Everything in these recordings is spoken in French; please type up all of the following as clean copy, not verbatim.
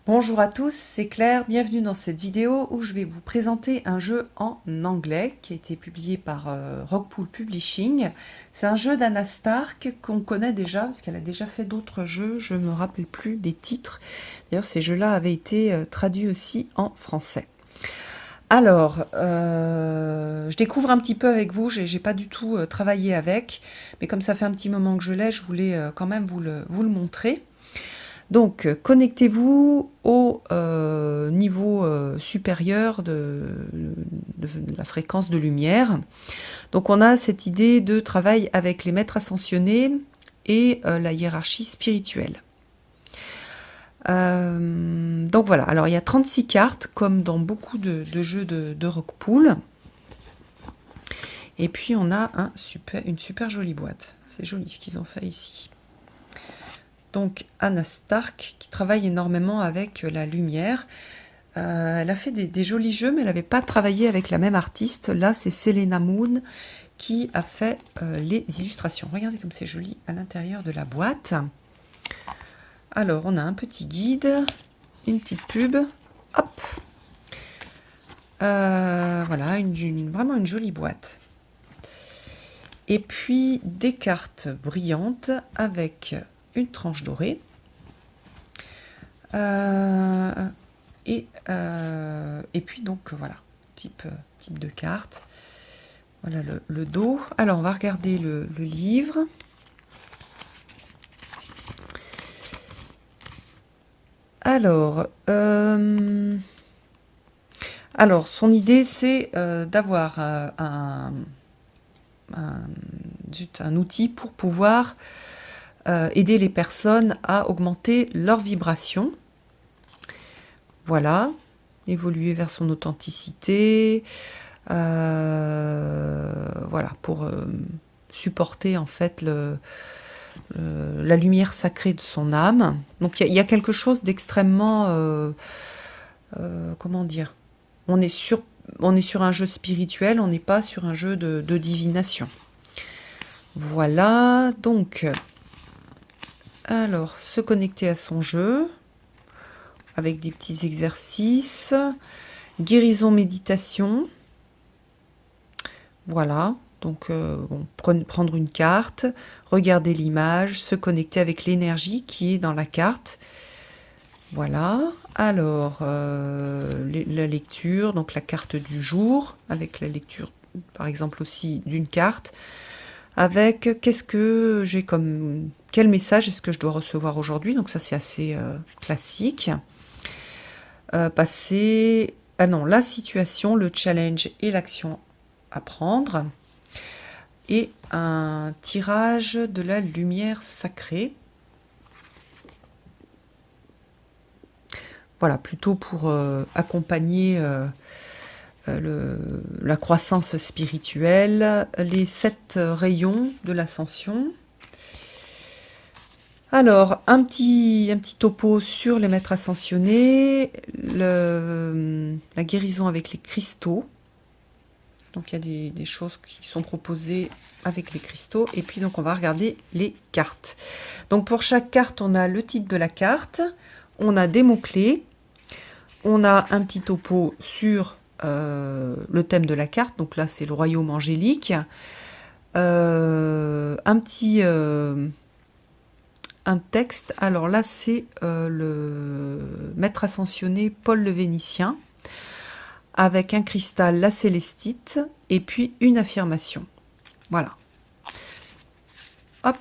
Bonjour à tous, c'est Claire, bienvenue dans cette vidéo où je vais vous présenter un jeu en anglais qui a été publié par Rockpool Publishing. C'est un jeu d'Anna Stark qu'on connaît déjà parce qu'elle a déjà fait d'autres jeux, je ne me rappelle plus des titres. D'ailleurs ces jeux-là avaient été traduits aussi en français. Alors, je découvre un petit peu avec vous, j'ai pas du tout travaillé avec, mais comme ça fait un petit moment que je l'ai, je voulais quand même vous le montrer. Donc, connectez-vous au niveau supérieur de la fréquence de lumière. Donc, on a cette idée de travail avec les maîtres ascensionnés et la hiérarchie spirituelle. Donc voilà, alors il y a 36 cartes, comme dans beaucoup de jeux de Rockpool. Et puis, on a une super jolie boîte. C'est joli ce qu'ils ont fait ici. Donc Anna Stark qui travaille énormément avec la lumière. Elle a fait des jolis jeux, mais elle n'avait pas travaillé avec la même artiste. Là, c'est Selena Moon qui a fait les illustrations. Regardez comme c'est joli à l'intérieur de la boîte. Alors, on a un petit guide, une petite pub. Hop. Voilà, vraiment une jolie boîte. Et puis, des cartes brillantes avec une tranche dorée. Et puis donc voilà, type de carte. Voilà le dos. Alors on va regarder le livre. Alors son idée c'est d'avoir un outil pour pouvoir aider les personnes à augmenter leur vibration. Voilà, évoluer vers son authenticité, voilà, pour supporter en fait la lumière sacrée de son âme. Donc il y a quelque chose d'extrêmement, comment dire, on est sur un jeu spirituel, on n'est pas sur un jeu de divination. Voilà, donc, alors, se connecter à son jeu, avec des petits exercices, guérison, méditation. Voilà, donc prendre une carte, regarder l'image, se connecter avec l'énergie qui est dans la carte. Voilà, alors la lecture, donc la carte du jour, avec la lecture par exemple aussi d'une carte, avec qu'est-ce que j'ai comme, quel message est-ce que je dois recevoir aujourd'hui, donc ça c'est assez classique. Passer, la situation, le challenge et l'action à prendre, et un tirage de la lumière sacrée. Voilà, plutôt pour accompagner la croissance spirituelle, les 7 rayons de l'ascension. Alors, un petit topo sur les maîtres ascensionnés, la guérison avec les cristaux. Donc, il y a des choses qui sont proposées avec les cristaux. Et puis, donc, on va regarder les cartes. Donc, pour chaque carte, on a le titre de la carte. On a des mots-clés. On a un petit topo sur le thème de la carte. Donc là, c'est le royaume angélique. Un texte. Alors là, c'est le maître ascensionné Paul le Vénitien, avec un cristal, la célestite, et puis une affirmation. Voilà. Hop,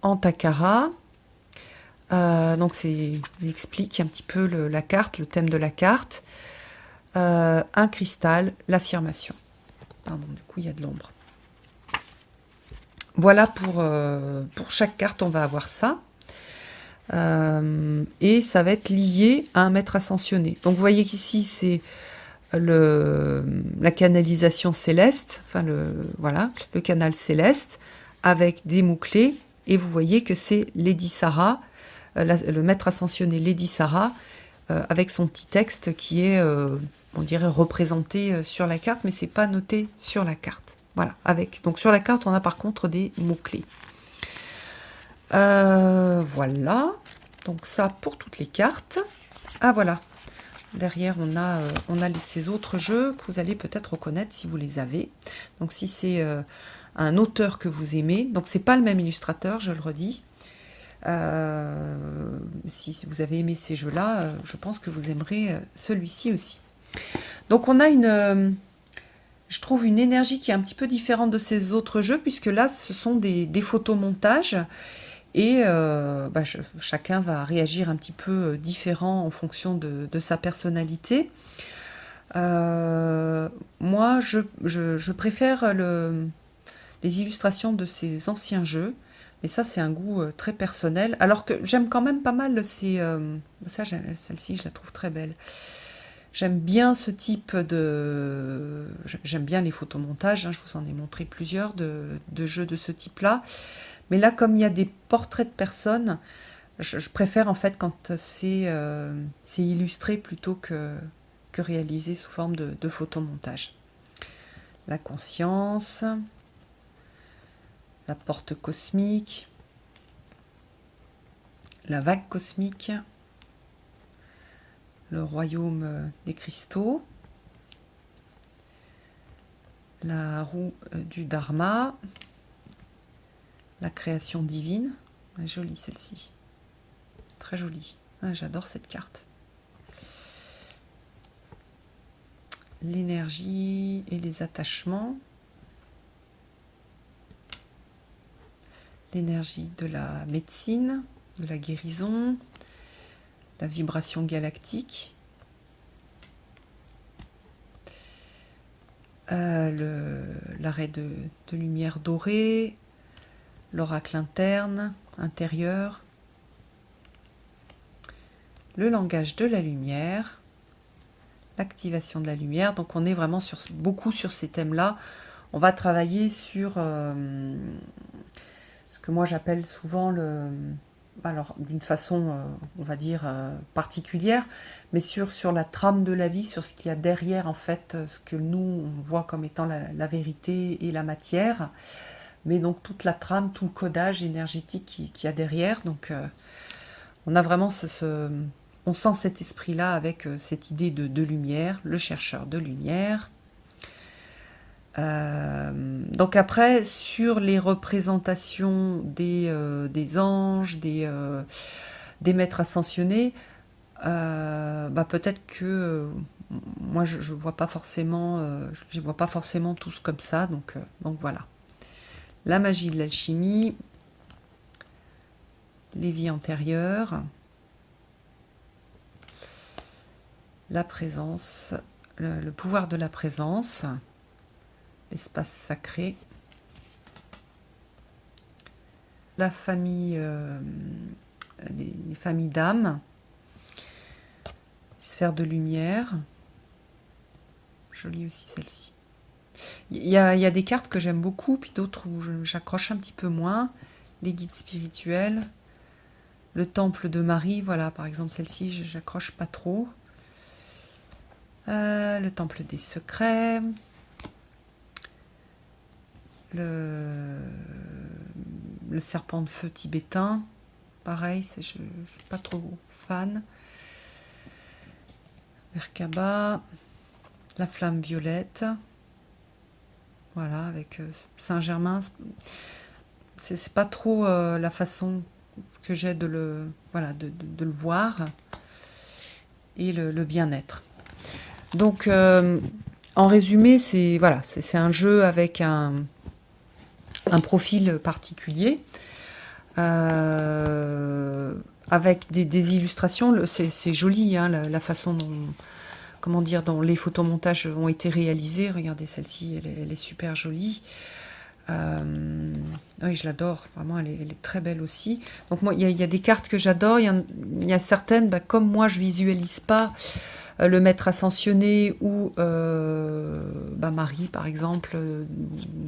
Antakara. Donc, il explique un petit peu la carte, le thème de la carte. Un cristal, l'affirmation. Pardon, du coup, il y a de l'ombre. Voilà pour chaque carte, on va avoir ça. Et ça va être lié à un maître ascensionné. Donc, vous voyez qu'ici, c'est la canalisation céleste, enfin voilà, le canal céleste, avec des mots-clés. Et vous voyez que c'est Lady Sarah, le maître ascensionné Lady Sarah, avec son petit texte qui est, on dirait, représenté sur la carte, mais c'est pas noté sur la carte. Voilà, donc sur la carte, on a par contre des mots-clés. Voilà, donc ça pour toutes les cartes. Ah voilà, derrière on a ces autres jeux que vous allez peut-être reconnaître si vous les avez. Donc si c'est un auteur que vous aimez, donc c'est pas le même illustrateur, je le redis. Si vous avez aimé ces jeux-là, je pense que vous aimerez celui-ci aussi. Donc on a je trouve une énergie qui est un petit peu différente de ces autres jeux, puisque là ce sont des photomontages, et chacun va réagir un petit peu différent en fonction de sa personnalité. Moi je préfère les illustrations de ces anciens jeux, mais ça c'est un goût très personnel, alors que j'aime quand même pas mal celle-ci je la trouve très belle. J'aime bien ce type de... J'aime bien les photomontages, hein, je vous en ai montré plusieurs de jeux de ce type-là. Mais là, comme il y a des portraits de personnes, je préfère en fait quand c'est illustré plutôt que réalisé sous forme de photomontage. La conscience, la porte cosmique, la vague cosmique, le royaume des cristaux, la roue du Dharma, la création divine. Jolie celle-ci, très jolie. Ah, j'adore cette carte. L'énergie et les attachements. L'énergie de la médecine, de la guérison, la vibration galactique, l'arrêt de lumière dorée, l'oracle interne, intérieur, le langage de la lumière, l'activation de la lumière. Donc on est vraiment beaucoup sur ces thèmes-là. On va travailler sur ce que moi j'appelle souvent alors d'une façon, on va dire, particulière, mais sur la trame de la vie, sur ce qu'il y a derrière, en fait, ce que nous, on voit comme étant la vérité et la matière, mais donc toute la trame, tout le codage énergétique qu'il y a derrière. Donc on a vraiment on sent cet esprit-là avec cette idée de lumière, le chercheur de lumière. Donc après, sur les représentations des anges, des maîtres ascensionnés, peut-être que moi je vois pas forcément, je les vois pas forcément tous comme ça, donc voilà. La magie de l'alchimie, les vies antérieures, la présence, le pouvoir de la présence, l'espace sacré, la famille, les familles d'âmes, sphère de lumière, jolie aussi celle-ci. Il y a des cartes que j'aime beaucoup, puis d'autres où j'accroche un petit peu moins. Les guides spirituels, le temple de Marie, voilà, par exemple celle-ci, j'accroche pas trop. Le temple des secrets, le serpent de feu tibétain, pareil, je suis pas trop fan. Merkaba, la flamme violette, voilà, avec Saint-Germain. C'est pas trop la façon que j'ai de le voir, et le bien-être. Donc en résumé, c'est un jeu avec un profil particulier, avec des illustrations. C'est joli, hein, la façon dont les photomontages ont été réalisés. Regardez, celle-ci, elle est super jolie. Oui, je l'adore, vraiment, elle est très belle aussi. Donc moi, il y a des cartes que j'adore, il y a certaines, comme moi je visualise pas le maître ascensionné ou Marie par exemple,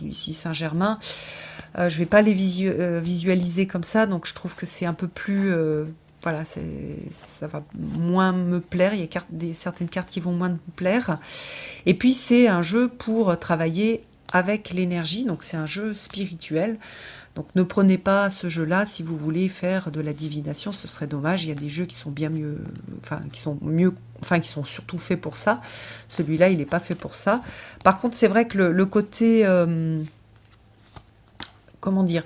ici Saint-Germain, je vais pas les visualiser comme ça, donc je trouve que c'est un peu plus... ça va moins me plaire, il y a certaines cartes qui vont moins me plaire. Et puis c'est un jeu pour travailler avec l'énergie, donc c'est un jeu spirituel. Donc ne prenez pas ce jeu-là si vous voulez faire de la divination, ce serait dommage. Il y a des jeux qui sont bien mieux, enfin qui sont mieux, enfin qui sont surtout faits pour ça. Celui-là, il n'est pas fait pour ça. Par contre, c'est vrai que le côté, comment dire,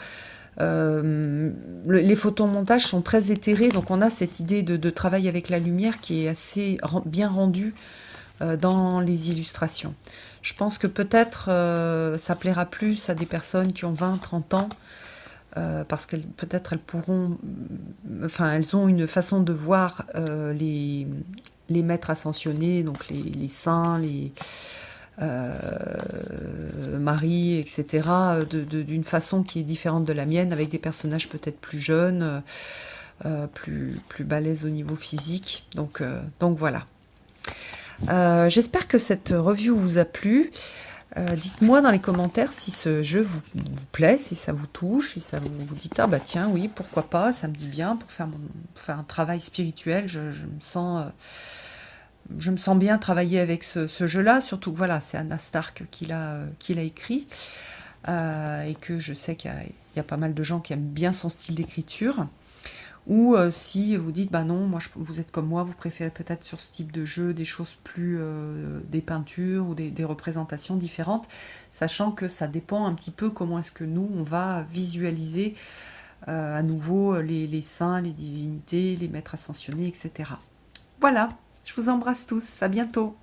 les photomontages sont très éthérés, donc on a cette idée de travail avec la lumière qui est assez bien rendue dans les illustrations. Je pense que peut-être ça plaira plus à des personnes qui ont 20-30 ans, parce qu'elles peut-être elles pourront, enfin elles ont une façon de voir les maîtres ascensionnés, donc les saints, les Marie, etc., d'une façon qui est différente de la mienne, avec des personnages peut-être plus jeunes, plus balèzes au niveau physique. Donc voilà. J'espère que cette review vous a plu. Dites-moi dans les commentaires si ce jeu vous plaît, si ça vous touche, si ça vous dites ah bah tiens oui pourquoi pas, ça me dit bien pour faire un travail spirituel, je me sens bien travailler avec ce jeu-là, surtout que voilà, c'est Anna Stark qui l'a écrit, et que je sais qu'il y a pas mal de gens qui aiment bien son style d'écriture. Ou si vous dites, bah non, vous êtes comme moi, vous préférez peut-être sur ce type de jeu des choses plus, des peintures ou des représentations différentes, sachant que ça dépend un petit peu comment est-ce que nous, on va visualiser à nouveau les saints, les divinités, les maîtres ascensionnés, etc. Voilà, je vous embrasse tous, à bientôt.